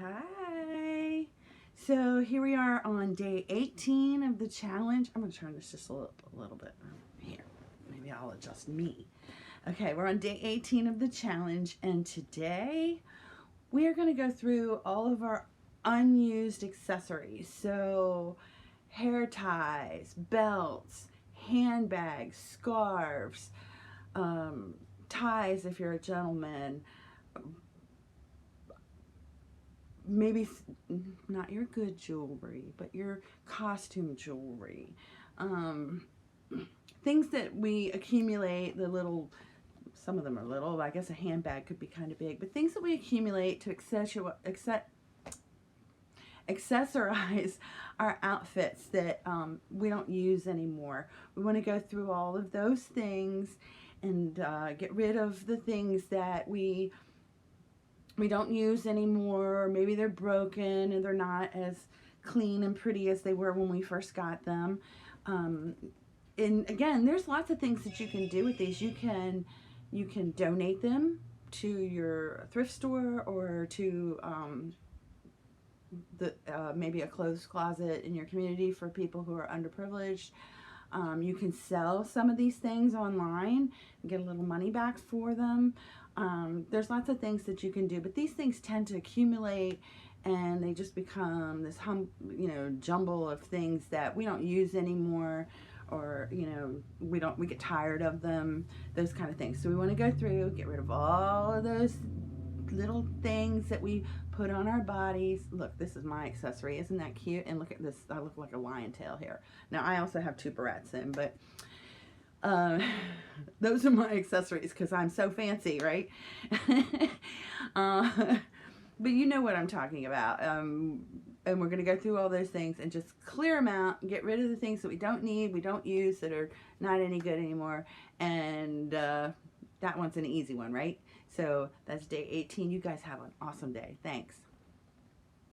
Hi. So here we are on day 18 of the challenge. I'm going to turn this just a little bit here. Maybe I'll adjust me. Okay, we're on day 18 of the challenge, and today we are going to go through all of our unused accessories. So hair ties, belts, handbags, scarves, ties if you're a gentleman, maybe not your good jewelry, but your costume jewelry. Um, Things that we accumulate, the little, some of them are little, I guess a handbag could be kind of big, but things that we accumulate to accessorize our outfits that we don't use anymore. We want to go through all of those things and get rid of the things that we don't use anymore, or maybe they're broken and they're not as clean and pretty as they were when we first got them. And again, there's lots of things that you can do with these. You can donate them to your thrift store, or to maybe a clothes closet in your community for people who are underprivileged. You can sell some of these things online and get a little money back for them. There's lots of things that you can do, but these things tend to accumulate and they just become this jumble of things that we don't use anymore, or we get tired of them, those kind of things. So we want to go through, get rid of all of those little things that we put on our bodies. Look, this is my accessory. Isn't that cute? And look at this. I look like a lion tail here. Now, I also have 2 barrettes in, but those are my accessories because I'm so fancy, right? But you know what I'm talking about. And we're going to go through all those things and just clear them out and get rid of the things that we don't need, we don't use, that are not any good anymore. And that one's an easy one, right? So that's day 18. You guys have an awesome day. Thanks.